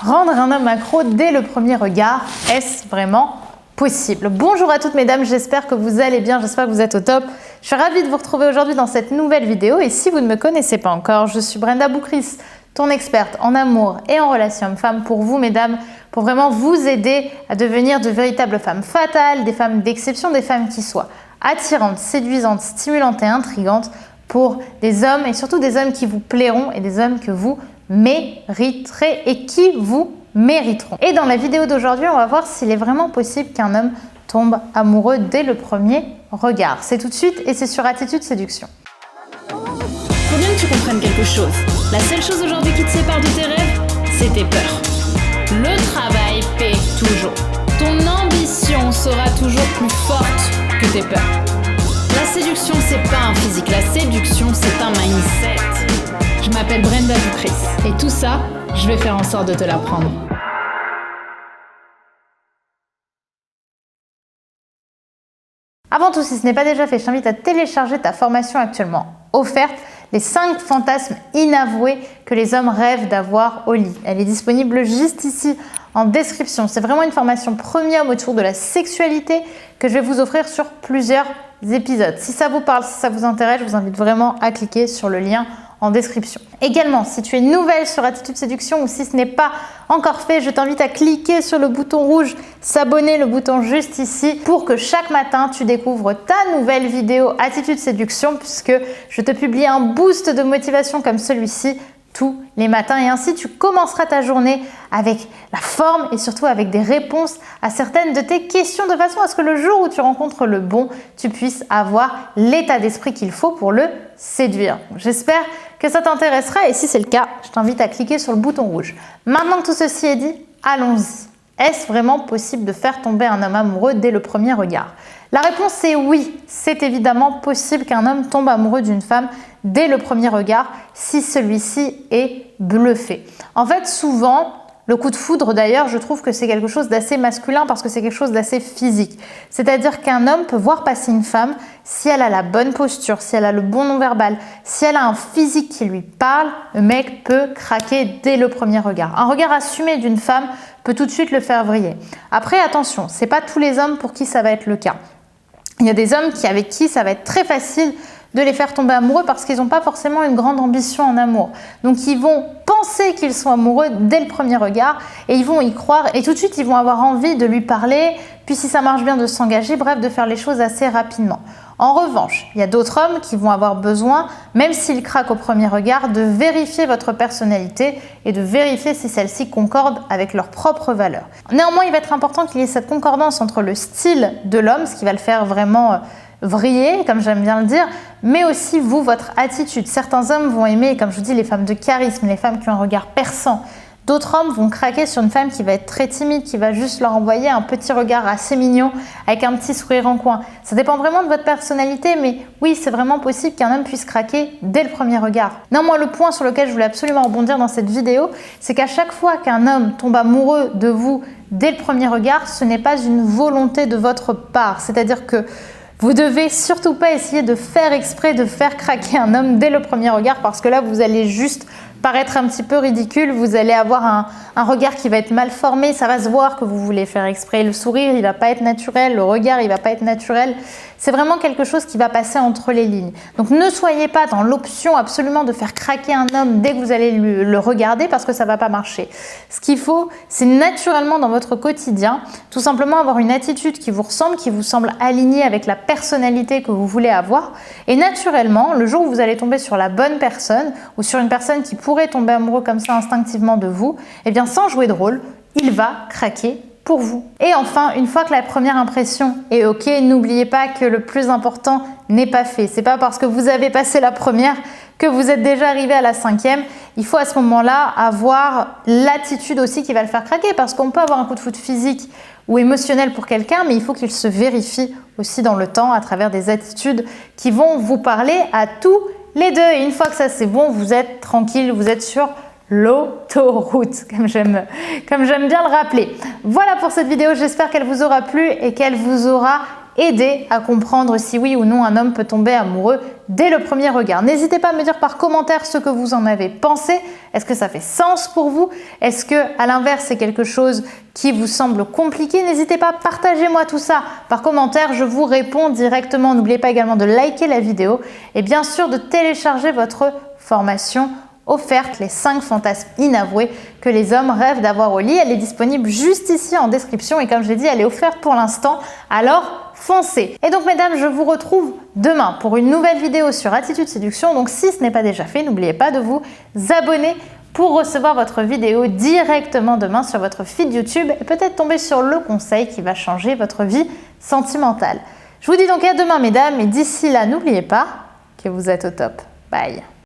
Rendre un homme accro dès le premier regard, est-ce vraiment possible? Bonjour à toutes mesdames, j'espère que vous allez bien, j'espère que vous êtes au top. Je suis ravie de vous retrouver aujourd'hui dans cette nouvelle vidéo et si vous ne me connaissez pas encore, je suis Brenda Boukris, ton experte en amour et en relations hommes-femmes pour vous mesdames, pour vraiment vous aider à devenir de véritables femmes fatales, des femmes d'exception, des femmes qui soient attirantes, séduisantes, stimulantes et intrigantes pour des hommes et surtout des hommes qui vous plairont et des hommes que vous mériterez et qui vous mériteront. Et dans la vidéo d'aujourd'hui, on va voir s'il est vraiment possible qu'un homme tombe amoureux dès le premier regard. C'est tout de suite et c'est sur Attitude Séduction. Faut bien que tu comprennes quelque chose. La seule chose aujourd'hui qui te sépare de tes rêves, c'est tes peurs. Le travail paie toujours. Ton ambition sera toujours plus forte que tes peurs. La séduction, c'est pas un physique. La séduction, c'est un mindset. Je m'appelle Brenda Boukris et tout ça, je vais faire en sorte de te l'apprendre. Avant tout, si ce n'est pas déjà fait, je t'invite à télécharger ta formation actuellement offerte, les 5 fantasmes inavoués que les hommes rêvent d'avoir au lit. Elle est disponible juste ici en description. C'est vraiment une formation premium autour de la sexualité que je vais vous offrir sur plusieurs épisodes. Si ça vous parle, si ça vous intéresse, je vous invite vraiment à cliquer sur le lien en description. Également, si tu es nouvelle sur Attitude Séduction ou si ce n'est pas encore fait, je t'invite à cliquer sur le bouton rouge s'abonner, le bouton juste ici, pour que chaque matin tu découvres ta nouvelle vidéo Attitude Séduction, puisque je te publie un boost de motivation comme celui-ci tous les matins et ainsi tu commenceras ta journée avec la forme et surtout avec des réponses à certaines de tes questions de façon à ce que le jour où tu rencontres le bon, tu puisses avoir l'état d'esprit qu'il faut pour le séduire. J'espère que ça t'intéressera et si c'est le cas, je t'invite à cliquer sur le bouton rouge. Maintenant que tout ceci est dit, allons-y. Est-ce vraiment possible de faire tomber un homme amoureux dès le premier regard? La réponse est oui, c'est évidemment possible qu'un homme tombe amoureux d'une femme dès le premier regard si celui-ci est bluffé. En fait, souvent, le coup de foudre d'ailleurs, je trouve que c'est quelque chose d'assez masculin parce que c'est quelque chose d'assez physique. C'est-à-dire qu'un homme peut voir passer une femme si elle a la bonne posture, si elle a le bon non-verbal, si elle a un physique qui lui parle, le mec peut craquer dès le premier regard. Un regard assumé d'une femme peut tout de suite le faire vriller. Après, attention, c'est pas tous les hommes pour qui ça va être le cas. Il y a des hommes avec qui ça va être très facile de les faire tomber amoureux parce qu'ils n'ont pas forcément une grande ambition en amour. Donc ils vont penser qu'ils sont amoureux dès le premier regard et ils vont y croire et tout de suite ils vont avoir envie de lui parler, puis si ça marche bien de s'engager, bref de faire les choses assez rapidement. En revanche, il y a d'autres hommes qui vont avoir besoin, même s'ils craquent au premier regard, de vérifier votre personnalité et de vérifier si celle-ci concorde avec leurs propres valeurs. Néanmoins, il va être important qu'il y ait cette concordance entre le style de l'homme, ce qui va le faire vraiment vriller, comme j'aime bien le dire, mais aussi vous, votre attitude. Certains hommes vont aimer, comme je vous dis, les femmes de charisme, les femmes qui ont un regard perçant. D'autres hommes vont craquer sur une femme qui va être très timide, qui va juste leur envoyer un petit regard assez mignon avec un petit sourire en coin. Ça dépend vraiment de votre personnalité, mais oui, c'est vraiment possible qu'un homme puisse craquer dès le premier regard. Néanmoins, le point sur lequel je voulais absolument rebondir dans cette vidéo, c'est qu'à chaque fois qu'un homme tombe amoureux de vous dès le premier regard, ce n'est pas une volonté de votre part. C'est-à-dire que vous devez surtout pas essayer de faire exprès de faire craquer un homme dès le premier regard parce que là, vous allez juste paraître un petit peu ridicule, vous allez avoir un regard qui va être mal formé, ça va se voir que vous voulez faire exprès. Le sourire, il va pas être naturel, le regard, il va pas être naturel. C'est vraiment quelque chose qui va passer entre les lignes. Donc ne soyez pas dans l'option absolument de faire craquer un homme dès que vous allez le regarder parce que ça va pas marcher. Ce qu'il faut, c'est naturellement dans votre quotidien, tout simplement avoir une attitude qui vous semble alignée avec la personnalité que vous voulez avoir. Et naturellement, le jour où vous allez tomber sur la bonne personne ou sur une personne qui pourrait tomber amoureux comme ça instinctivement de vous, eh bien sans jouer de rôle, il va craquer pour vous. Et enfin, une fois que la première impression est ok, n'oubliez pas que le plus important n'est pas fait. C'est pas parce que vous avez passé la première que vous êtes déjà arrivé à la 5e. Il faut à ce moment-là avoir l'attitude aussi qui va le faire craquer parce qu'on peut avoir un coup de foudre physique ou émotionnel pour quelqu'un, mais il faut qu'il se vérifie aussi dans le temps à travers des attitudes qui vont vous parler à tous les deux. Et une fois que ça c'est bon, vous êtes tranquille, vous êtes sur l'autoroute, comme j'aime bien le rappeler. Voilà pour cette vidéo, j'espère qu'elle vous aura plu et qu'elle vous aura aidé à comprendre si oui ou non un homme peut tomber amoureux dès le premier regard. N'hésitez pas à me dire par commentaire ce que vous en avez pensé. Est-ce que ça fait sens pour vous? Est-ce que, à l'inverse, c'est quelque chose qui vous semble compliqué? N'hésitez pas, partagez-moi tout ça par commentaire, je vous réponds directement. N'oubliez pas également de liker la vidéo et bien sûr de télécharger votre formation offerte, les 5 fantasmes inavoués que les hommes rêvent d'avoir au lit. Elle est disponible juste ici en description et comme je l'ai dit, elle est offerte pour l'instant, alors foncez. Et donc mesdames, je vous retrouve demain pour une nouvelle vidéo sur Attitude Séduction. Donc si ce n'est pas déjà fait, n'oubliez pas de vous abonner pour recevoir votre vidéo directement demain sur votre feed YouTube et peut-être tomber sur le conseil qui va changer votre vie sentimentale. Je vous dis donc à demain mesdames et d'ici là, n'oubliez pas que vous êtes au top. Bye.